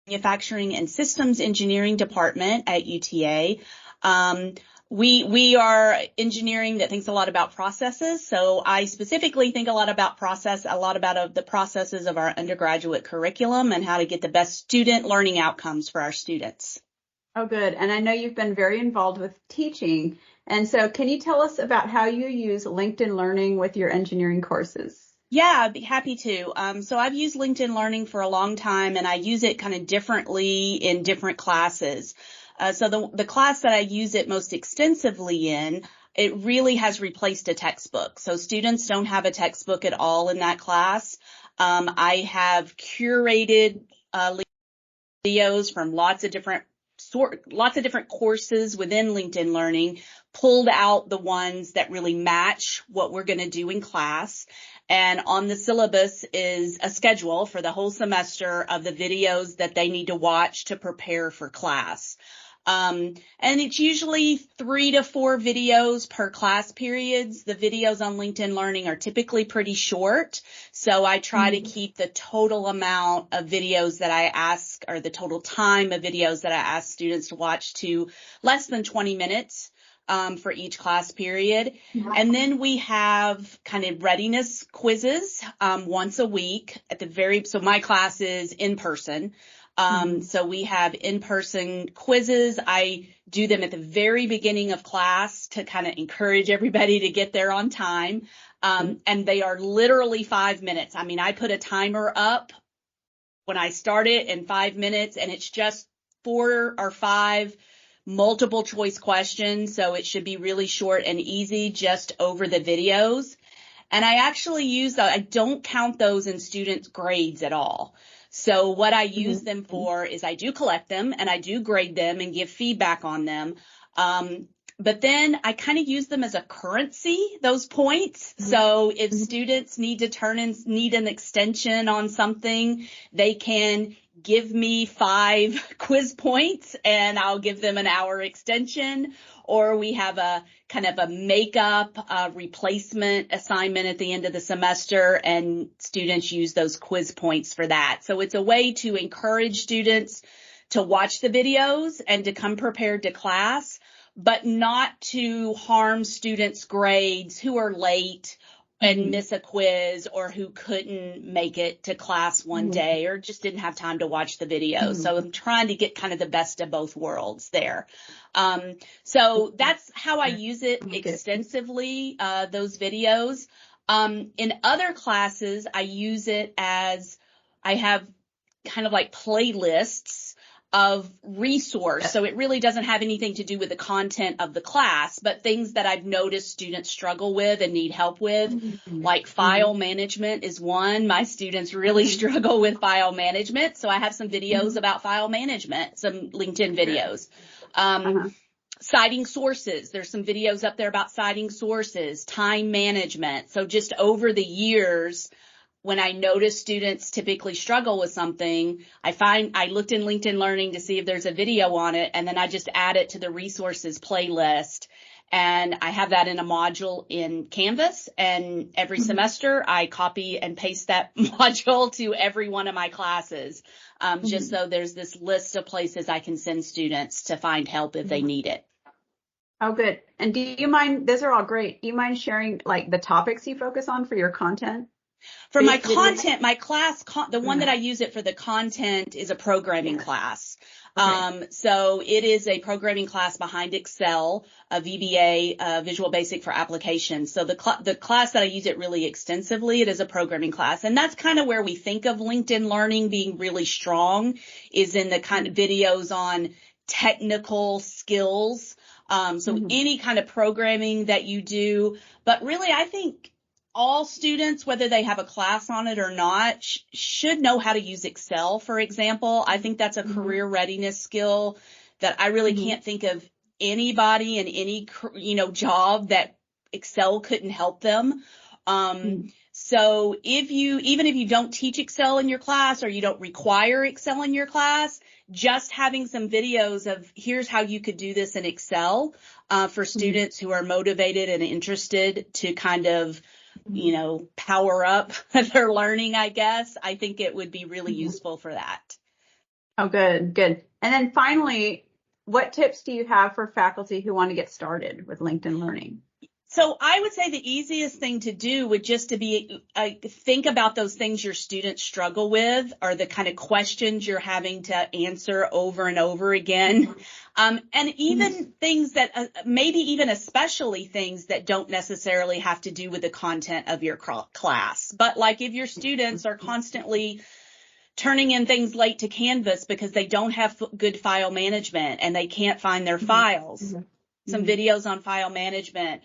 Manufacturing and Systems Engineering Department at UTA. We are engineering that thinks a lot about processes. So I specifically think a lot about the processes of our undergraduate curriculum and how to get the best student learning outcomes for our students. Oh, good. And I know you've been very involved with teaching. And so can you tell us about how you use LinkedIn Learning with your engineering courses? Yeah, I'd be happy to. So I've used LinkedIn Learning for a long time, and I use it kind of differently in different classes. So the class that I use it most extensively in, it really has replaced a textbook. So students don't have a textbook at all in that class. I have curated videos from lots of different courses within LinkedIn Learning, pulled out the ones that really match what we're going to do in class. And on the syllabus is a schedule for the whole semester of the videos that they need to watch to prepare for class. And it's usually 3 to 4 videos per class periods. The videos on LinkedIn Learning are typically pretty short. So I try to keep the total amount of videos that I ask, or the total time of videos that I ask students to watch, to less than 20 minutes. For each class period. And then we have kind of readiness quizzes, once a week so my class is in person. So we have in-person quizzes. I do them at the very beginning of class to kind of encourage everybody to get there on time. And they are literally 5 minutes. I mean, I put a timer up when I start it in 5 minutes, and it's just 4 or 5 multiple choice questions. So it should be really short and easy just over the videos. And I actually I don't count those in students' grades at all. So what I use them for is I do collect them and I do grade them and give feedback on them. But then I kind of use them as a currency, those points. So if students need an extension on something, they can give me 5 quiz points and I'll give them an hour extension. Or we have a kind of a makeup replacement assignment at the end of the semester, and students use those quiz points for that. So it's a way to encourage students to watch the videos and to come prepared to class, but not to harm students' grades who are late and miss a quiz, or who couldn't make it to class one day or just didn't have time to watch the video. So I'm trying to get kind of the best of both worlds there. So that's how I use it extensively, those videos. In other classes, I use it as I have kind of like playlists of resource. So it really doesn't have anything to do with the content of the class, but things that I've noticed students struggle with and need help with, like file management is one. My students really struggle with file management. So I have some videos about file management, some LinkedIn videos. Citing sources. There's some videos up there about citing sources, time management. So just over the years, when I notice students typically struggle with something, I looked in LinkedIn Learning to see if there's a video on it, and then I just add it to the resources playlist. And I have that in a module in Canvas, and every semester I copy and paste that module to every one of my classes, just so there's this list of places I can send students to find help if they need it. Oh, good. And do you mind, those are all great. Do you mind sharing like the topics you focus on for your content? For my content, my class, the one that I use it for the content is a programming class. So it is a programming class behind Excel, a VBA, Visual Basic for Applications. So the class that I use it really extensively, it is a programming class. And that's kind of where we think of LinkedIn Learning being really strong, is in the kind of videos on technical skills. So any kind of programming that you do, but really I think all students, whether they have a class on it or not, should know how to use Excel, for example. I think that's a career readiness skill that I really can't think of anybody in any, job that Excel couldn't help them. So even if you don't teach Excel in your class, or you don't require Excel in your class, just having some videos of here's how you could do this in Excel, for students who are motivated and interested to kind of power up their learning, I guess. I think it would be really useful for that. Oh, good, good. And then finally, what tips do you have for faculty who want to get started with LinkedIn Learning? So I would say the easiest thing to do would just to be think about those things your students struggle with, or the kind of questions you're having to answer over and over again. And even things that maybe even especially things that don't necessarily have to do with the content of your class. But like if your students are constantly turning in things late to Canvas because they don't have good file management and they can't find their files, some videos on file management.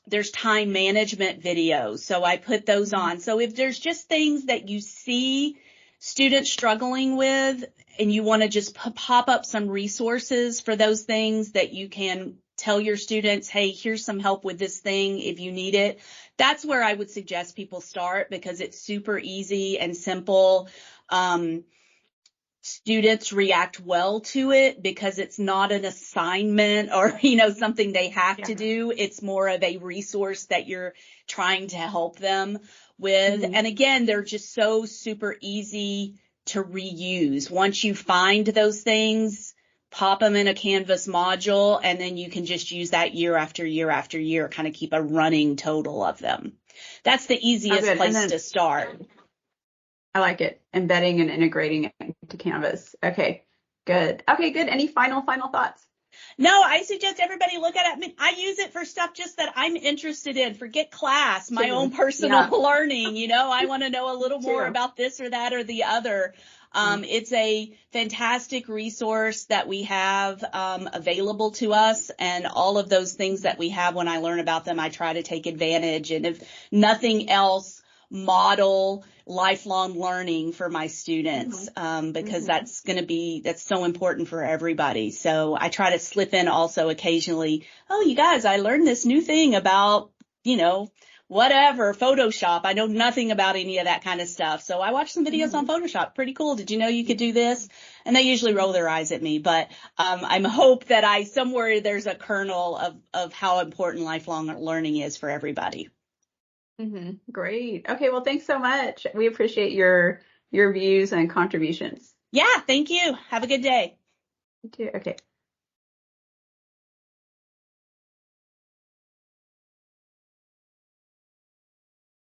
There's time management videos, so I put those on. So if there's just things that you see students struggling with and you want to just pop up some resources for those things that you can tell your students, hey, here's some help with this thing if you need it. That's where I would suggest people start because it's super easy and simple. Students react well to it because it's not an assignment or, something they have to do. It's more of a resource that you're trying to help them with. And again, they're just so super easy to reuse. Once you find those things, pop them in a Canvas module, and then you can just use that year after year after year, kind of keep a running total of them. That's the easiest place to start. I like it. Embedding and integrating it into Canvas. Okay, good. Okay, good. Any final thoughts? No, I suggest everybody look at it. I mean, I use it for stuff just that I'm interested in. Forget class, my own personal learning. I want to know a little more about this or that or the other. It's a fantastic resource that we have available to us, and all of those things that we have, when I learn about them, I try to take advantage. And if nothing else, model lifelong learning for my students, because that's so important for everybody. So I try to slip in also occasionally, oh, you guys, I learned this new thing about, whatever, Photoshop. I know nothing about any of that kind of stuff. So I watched some videos on Photoshop. Pretty cool. Did you know you could do this? And they usually roll their eyes at me, but I'm hope that somewhere there's a kernel of how important lifelong learning is for everybody. Great. Okay. Well, thanks so much. We appreciate your views and contributions. Yeah. Thank you. Have a good day. You too. Okay.